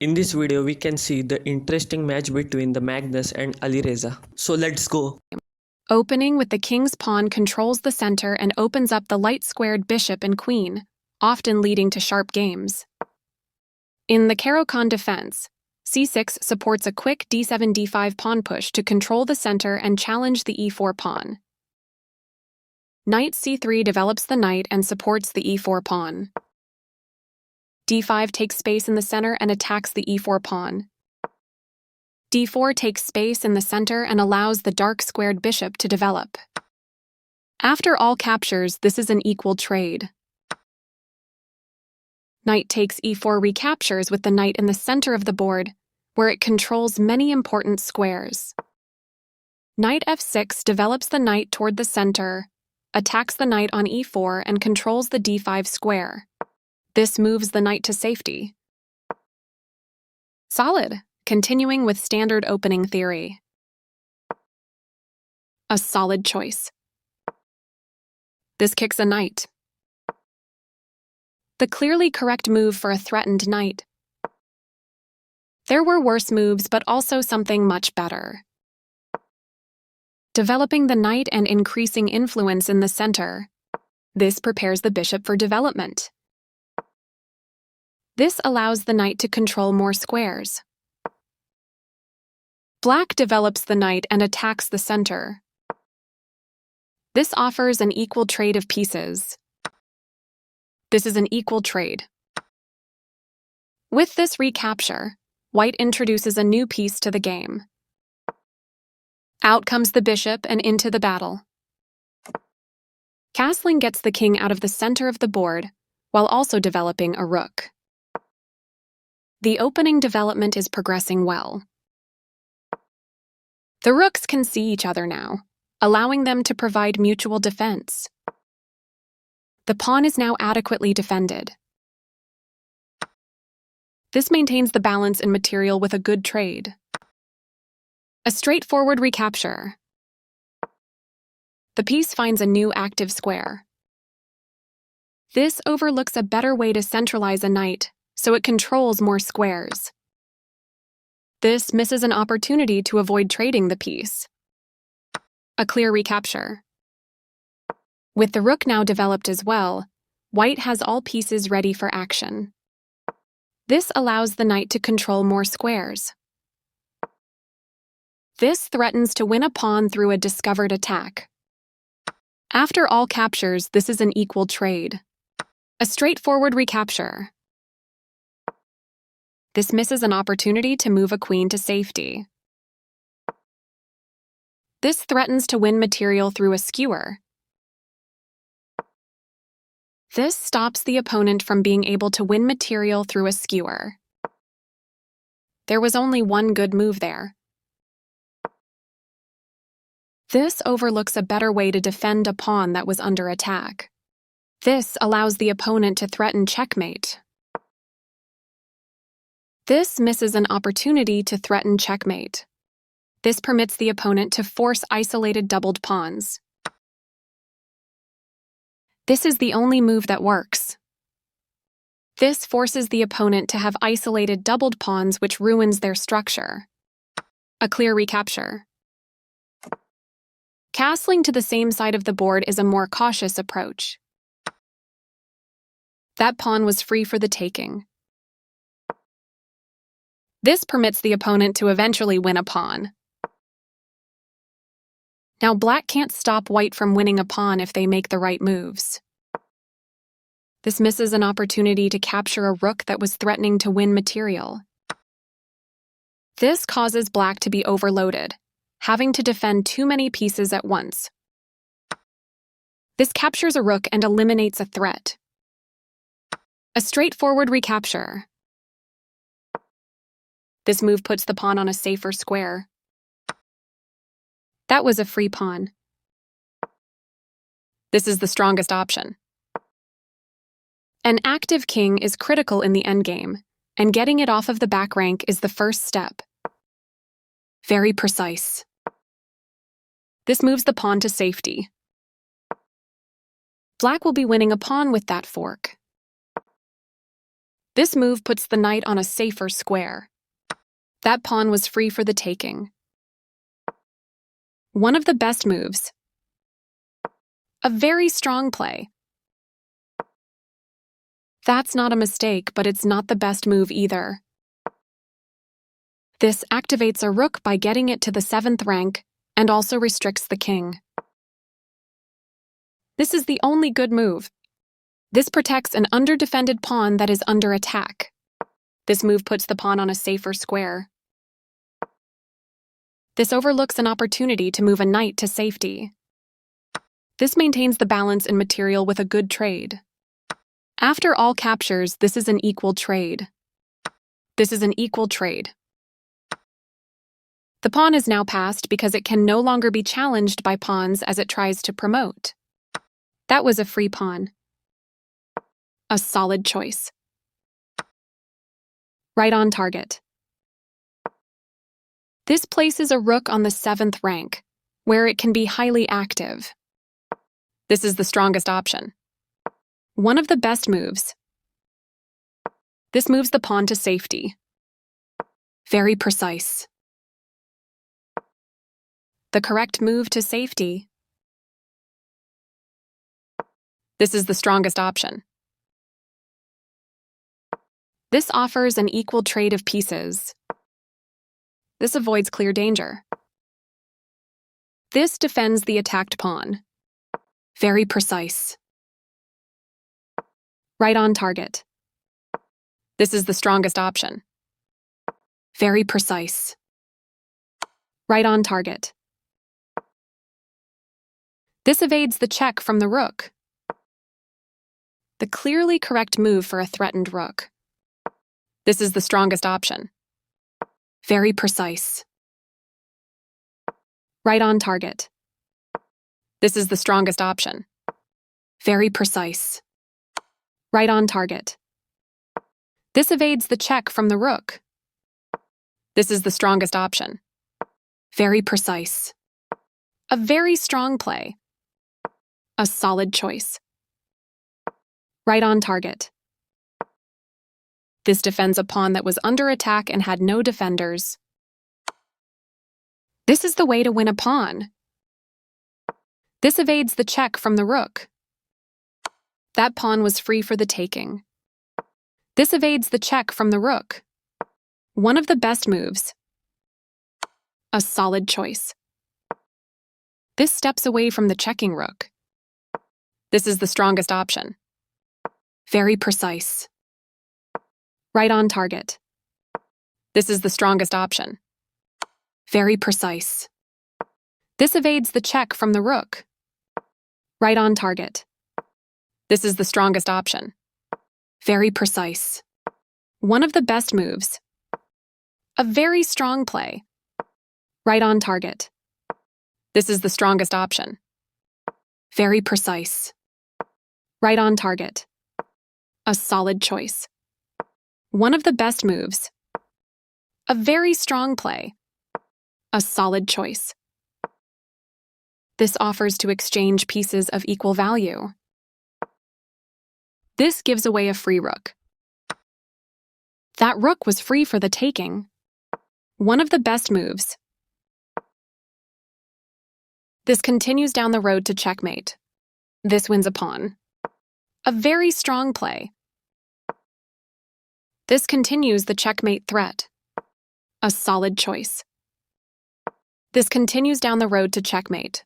In this video, we can see the interesting match between the Magnus and Alireza. So let's go. Opening with the king's pawn controls the center and opens up the light-squared bishop and queen, often leading to sharp games. In the Caro-Kann defense, c6 supports a quick d7-d5 pawn push to control the center and challenge the e4 pawn. Knight c3 develops the knight and supports the e4 pawn. d5 takes space in the center and attacks the e4 pawn. d4 takes space in the center and allows the dark-squared bishop to develop. After all captures, this is an equal trade. Knight takes e4 recaptures with the knight in the center of the board, where it controls many important squares. Knight f6 develops the knight toward the center, attacks the knight on e4 and controls the d5 square. This moves the knight to safety. Solid. Continuing with standard opening theory. A solid choice. This kicks a knight. The clearly correct move for a threatened knight. There were worse moves, but also something much better. Developing the knight and increasing influence in the center. This prepares the bishop for development. This allows the knight to control more squares. Black develops the knight and attacks the center. This offers an equal trade of pieces. This is an equal trade. With this recapture, white introduces a new piece to the game. Out comes the bishop and into the battle. Castling gets the king out of the center of the board, while also developing a rook. The opening development is progressing well. The rooks can see each other now, allowing them to provide mutual defense. The pawn is now adequately defended. This maintains the balance in material with a good trade. A straightforward recapture. The piece finds a new active square. This overlooks a better way to centralize a knight, so it controls more squares. This misses an opportunity to avoid trading the piece. A clear recapture. With the rook now developed as well, white has all pieces ready for action. This allows the knight to control more squares. This threatens to win a pawn through a discovered attack. After all captures, this is an equal trade. A straightforward recapture. This misses an opportunity to move a queen to safety. This threatens to win material through a skewer. This stops the opponent from being able to win material through a skewer. There was only one good move there. This overlooks a better way to defend a pawn that was under attack. This allows the opponent to threaten checkmate. This misses an opportunity to threaten checkmate. This permits the opponent to force isolated doubled pawns. This is the only move that works. This forces the opponent to have isolated doubled pawns, which ruins their structure. A clear recapture. Castling to the same side of the board is a more cautious approach. That pawn was free for the taking. This permits the opponent to eventually win a pawn. Now black can't stop white from winning a pawn if they make the right moves. This misses an opportunity to capture a rook that was threatening to win material. This causes black to be overloaded, having to defend too many pieces at once. This captures a rook and eliminates a threat. A straightforward recapture. This move puts the pawn on a safer square. That was a free pawn. This is the strongest option. An active king is critical in the endgame, and getting it off of the back rank is the first step. Very precise. This moves the pawn to safety. Black will be winning a pawn with that fork. This move puts the knight on a safer square. That pawn was free for the taking. One of the best moves. A very strong play. That's not a mistake, but it's not the best move either. This activates a rook by getting it to the 7th rank and also restricts the king. This is the only good move. This protects an under-defended pawn that is under attack. This move puts the pawn on a safer square. This overlooks an opportunity to move a knight to safety. This maintains the balance in material with a good trade. After all captures, this is an equal trade. This is an equal trade. The pawn is now passed because it can no longer be challenged by pawns as it tries to promote. That was a free pawn. A solid choice. Right on target. This places a rook on the 7th rank, where it can be highly active. This is the strongest option. One of the best moves. This moves the pawn to safety. Very precise. The correct move to safety. This is the strongest option. This offers an equal trade of pieces. This avoids clear danger. This defends the attacked pawn. Very precise. Right on target. This is the strongest option. Very precise. Right on target. This evades the check from the rook. The clearly correct move for a threatened rook. This is the strongest option. Very precise. Right on target. This is the strongest option. Very precise. Right on target. This evades the check from the rook. This is the strongest option. Very precise. A very strong play. A solid choice. Right on target. This defends a pawn that was under attack and had no defenders. This is the way to win a pawn. This evades the check from the rook. That pawn was free for the taking. This evades the check from the rook. One of the best moves. A solid choice. This steps away from the checking rook. This is the strongest option. Very precise. Right on target. This is the strongest option. Very precise. This evades the check from the rook. Right on target. This is the strongest option. Very precise. One of the best moves. A very strong play. Right on target. This is the strongest option. Very precise. Right on target. A solid choice. One of the best moves. A very strong play. A solid choice. This offers to exchange pieces of equal value. This gives away a free rook. That rook was free for the taking. One of the best moves. This continues down the road to checkmate. This wins a pawn. A very strong play. This continues the checkmate threat. A solid choice. This continues down the road to checkmate.